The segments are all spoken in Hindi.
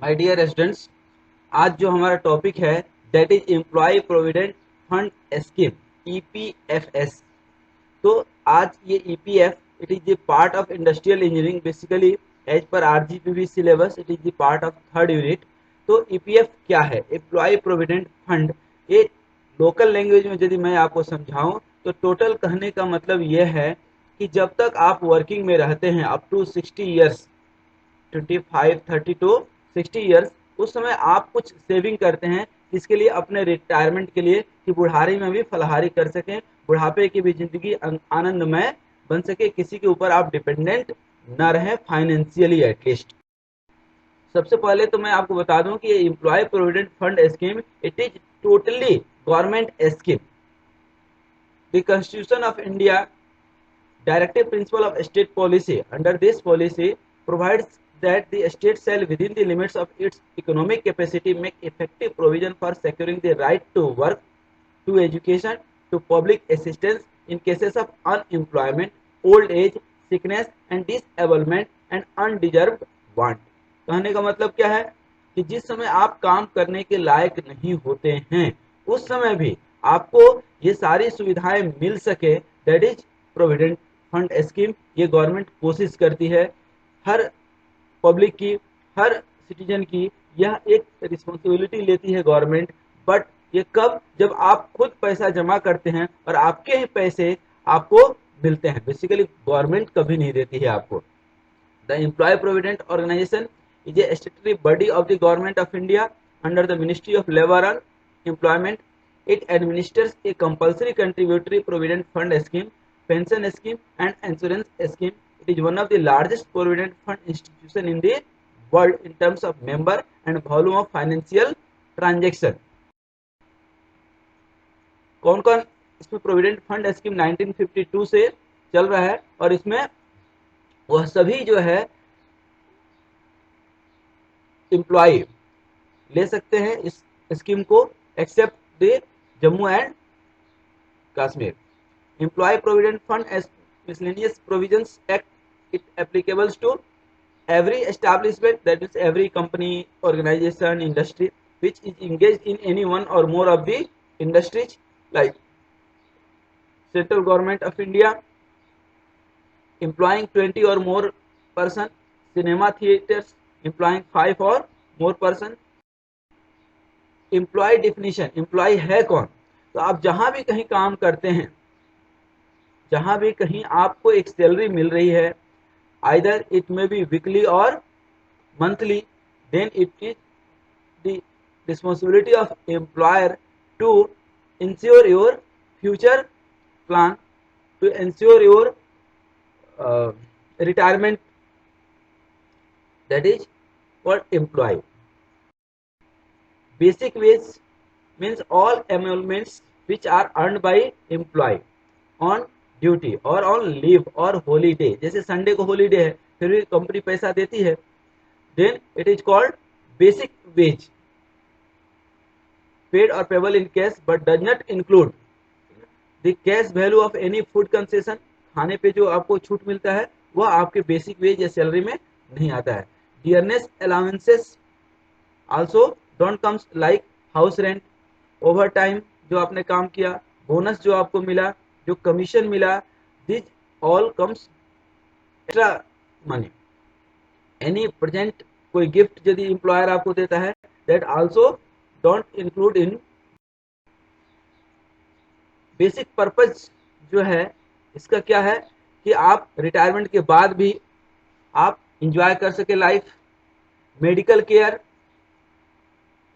माय डियर स्टूडेंट्स, आज जो हमारा टॉपिक है that is employ provident fund scheme EPFS। तो आज ये EPF it is the part of industrial engineering, basically as per RGPV syllabus it is the part of third unit. तो EPF क्या है? Employ provident fund. ये लोकल लैंग्वेज में यदि मैं आपको समझाऊं तो टोटल कहने का मतलब यह है कि जब तक आप वर्किंग में रहते हैं up to 60 years, 25-30 to 60 years, उस समय आप कुछ सेविंग करते हैं इसके लिए, अपने रिटायरमेंट के लिए, कि बुढ़ारी में भी फलाहारी कर सकें, बुढ़ापे की भी जिंदगी आनंदमय बन सके, किसी के ऊपर आप डिपेंडेंट न रहें फाइनेंशियली एटलीस्ट। सबसे पहले तो मैं आपको बता दूं कि ये employ provident fund scheme it is totally government scheme. The constitution of India Directive principle of state policy. Under this policy provides that the state shall, within the limits of its economic capacity, make effective provision for securing the right to work, to education, to public assistance in cases of unemployment, old age, sickness and disablement and undeserved want. कहने का मतलब क्या है कि जिस समय आप काम करने के लायक नहीं होते हैं उस समय भी आपको ये सारी सुविधाएं मिल सके, that is provident fund scheme. ये गवर्नमेंट कोशिश करती है, हर पब्लिक की, हर सिटीजन की यह एक रिस्पॉन्सिबिलिटी लेती है गवर्नमेंट। बट ये कब? जब आप खुद पैसा जमा करते हैं और आपके ही पैसे आपको मिलते हैं। बेसिकली गवर्नमेंट कभी नहीं देती है आपको। The employ provident organisation is a statutory body of the government of India under the Ministry of Labour and Employment. It administers a compulsory contributory provident fund scheme, pension scheme and insurance scheme. It is one of the largest provident fund institution in the world in terms of member and volume of financial transaction. कौन कौन इसमें प्रोविडेंट फंड स्कीम 1952 से चल रहा है और इसमें वह सभी जो है एम्प्लॉय ले सकते हैं इस स्कीम को, except the Jammu and Kashmir. Employ provident fund as miscellaneous provisions act it applicables to every establishment, that is every company, organization, industry which is engaged in any one or more of the industries like central government of India employing 20 or more person, cinema theaters employing 5 or more person। Employ definition, employ है कौन? तो आप जहां भी कहीं काम करते हैं, जहां भी कहीं आपको एक सैलरी मिल रही है, either it may be weekly और monthly, then it is the responsibility of employer to ensure your future plan, to ensure your retirement, that is called employ. Basic wage means all emoluments which are earned by employee on duty or on leave or holiday। जैसे संडे को हॉलीडे है फिर भी कंपनी पैसा देती है, then it is called basic wage, paid or payable in cash but does not include the cash value of any food concession। खाने पे जो आपको छूट मिलता है वह आपके बेसिक वेज या सैलरी में नहीं आता है। Dearness allowances also don't comes like house rent, over time जो आपने काम किया, बोनस जो आपको मिला, जो कमीशन मिला, this all comes extra money. Any present कोई गिफ्ट यदि एम्प्लॉयर आपको देता है, that also don't include in. Basic purpose जो है इसका क्या है कि आप रिटायरमेंट के बाद भी आप इंजॉय कर सके life. Medical care,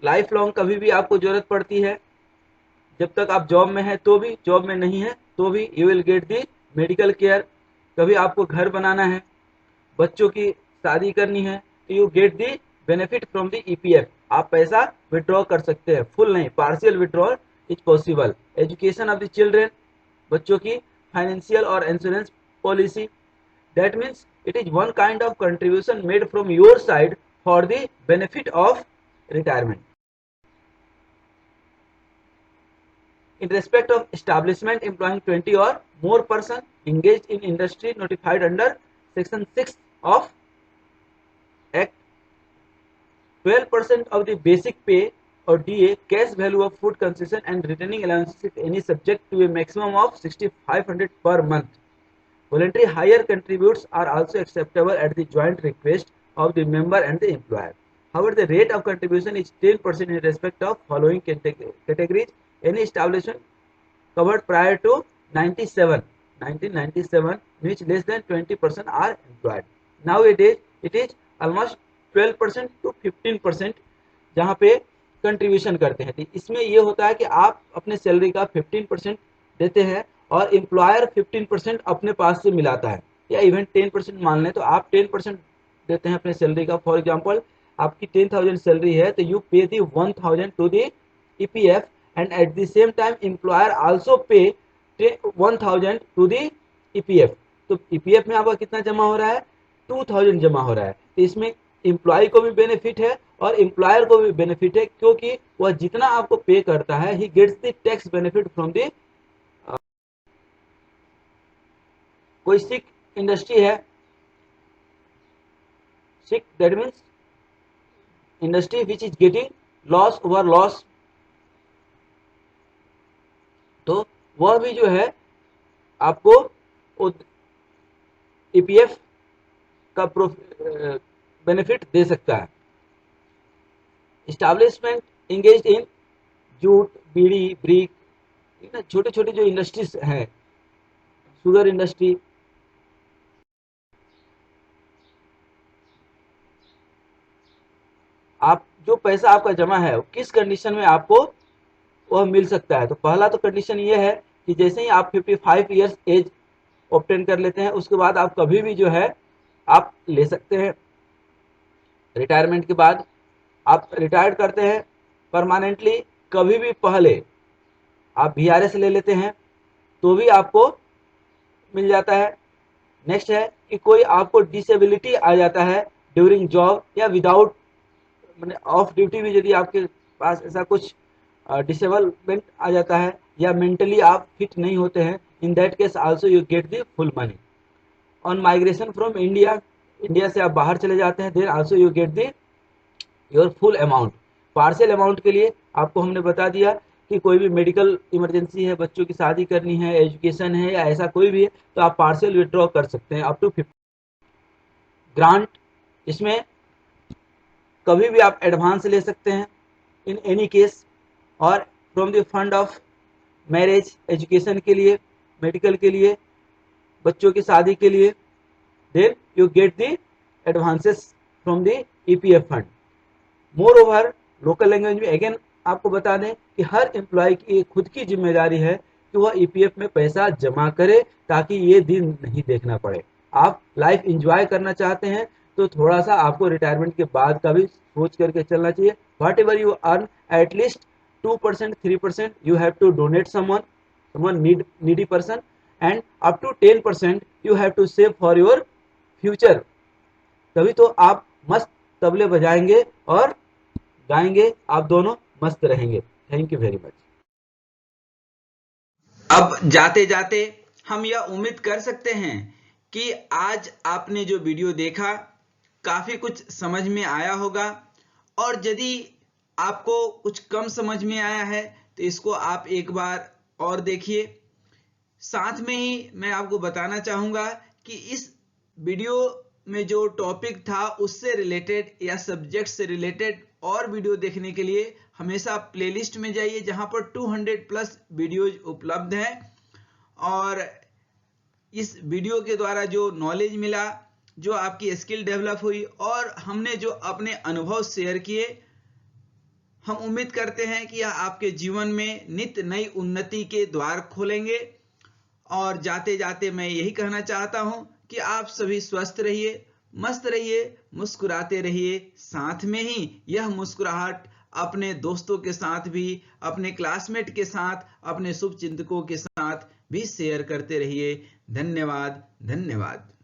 life long कभी भी आपको जरूरत पड़ती है, जब तक आप जॉब में है तो भी, जॉब में नहीं है तो भी you will get the medical care. कभी आपको घर बनाना है, बच्चों की शादी करनी है, तो you get the benefit from the EPF। आप पैसा विड्रॉ कर सकते हैं, फुल नहीं, partial withdrawal is possible. Education of the children, बच्चों की फाइनेंशियल और insurance policy, that means it is one kind of contribution made from your side for the benefit of retirement। In respect of establishment employing 20 or more person engaged in industry notified under section 6 of Act 12% of the basic pay or DA cash value of food concession and returning allowances if any subject to a maximum of 6,500 per month. Voluntary higher contributes are also acceptable at the joint request of the member and the employer. However, the rate of contribution is 10% in respect of following categories. Any establishment covered prior to 1997, which less than 20% are employed. Nowadays, it is almost 12% to 15% जहाँ पे कंट्रीब्यूशन करते हैं। तो इसमें ये होता है कि आप अपने सैलरी का 15% देते हैं और एम्प्लॉयर 15% अपने पास से मिलाता है, या इवन 10% मान लें तो आप 10% देते हैं अपने सैलरी का। फॉर एग्जांपल आपकी 10,000 सैलरी है तो you pay the 1,000 to the EPF and at the same time employer also pay 1,000 to the EPF. तो ईपीएफ में आपका कितना जमा हो रहा है? 2,000 जमा हो रहा है। तो इसमें एम्प्लॉय को भी बेनिफिट है और एम्प्लॉयर को भी बेनिफिट है, क्योंकि वह जितना आपको पे करता है he gets the tax benefit from the. कोई सिक इंडस्ट्री है, sick that means industry which is getting loss over loss, तो वह भी जो है आपको ईपीएफ का बेनिफिट दे सकता है। Establishment engaged in jute, bidi, brick, छोटे छोटे जो इंडस्ट्रीज हैं, शुगर इंडस्ट्री, आप जो पैसा आपका जमा है किस कंडीशन में आपको वह मिल सकता है। तो पहला तो कंडीशन ये है कि जैसे ही आप 55 ईयर्स एज ऑब्टेन कर लेते हैं उसके बाद आप कभी भी जो है आप ले सकते हैं। रिटायरमेंट के बाद आप रिटायर्ड करते हैं परमानेंटली, कभी भी पहले आप वीआरएस ले लेते हैं तो भी आपको मिल जाता है। नेक्स्ट है कि कोई आपको डिसेबिलिटी आ जाता है ड्यूरिंग जॉब या विदाउट ऑफ ड्यूटी भी, यदि आपके पास ऐसा कुछ डिसेबलमेंट आ जाता है या मेंटली आप फिट नहीं होते हैं, in that case also you get the full money. On migration from India, India से आप बाहर चले जाते हैं, then also you get the your full amount. Partial amount के लिए आपको हमने बता दिया कि कोई भी मेडिकल इमरजेंसी है, बच्चों की शादी करनी है, एजुकेशन है या ऐसा कोई भी है तो आप पार्शियल विड्रॉ कर सकते हैं अप टू 50। ग्रांट, इसमें कभी भी आप एडवांस ले सकते हैं इन एनी केस, और from the fund of marriage, education के लिए, मेडिकल के लिए, बच्चों की शादी के लिए, then you get the advances from the EPF fund. Moreover local language में अगेन आपको बता दें कि हर एम्प्लॉय की खुद की जिम्मेदारी है कि वह ईपीएफ में पैसा जमा करे ताकि ये दिन नहीं देखना पड़े। आप लाइफ एंजॉय करना चाहते हैं तो थोड़ा सा आपको रिटायरमेंट के बाद का भी सोच करके चलना चाहिए। What ever you earn at least 2%, 3% you have to donate someone needy person, and up to 10% you have to save for your future। तभी तो आप मस्त तबले बजाएंगे और गाएंगे, आप दोनों मस्त रहेंगे। Thank you very much. अब जाते जाते हम यह उम्मीद कर सकते हैं कि आज आपने जो वीडियो देखा काफी कुछ समझ में आया होगा, और यदि आपको कुछ कम समझ में आया है तो इसको आप एक बार और देखिए। साथ में ही मैं आपको बताना चाहूंगा कि इस वीडियो में जो टॉपिक था उससे रिलेटेड या सब्जेक्ट से रिलेटेड और वीडियो देखने के लिए हमेशा प्लेलिस्ट में जाइए, जहां पर 200+ वीडियोज उपलब्ध हैं। और इस वीडियो के द्वारा जो नॉलेज मिला, जो आपकी स्किल डेवलप हुई और हमने जो अपने अनुभव शेयर किए, हम उम्मीद करते हैं कि यह आपके जीवन में नित्य नई उन्नति के द्वार खोलेंगे। और जाते जाते मैं यही कहना चाहता हूं कि आप सभी स्वस्थ रहिए, मस्त रहिए, मुस्कुराते रहिए। साथ में ही यह मुस्कुराहट अपने दोस्तों के साथ भी, अपने क्लासमेट के साथ, अपने शुभचिंतकों के साथ भी शेयर करते रहिए। धन्यवाद, धन्यवाद।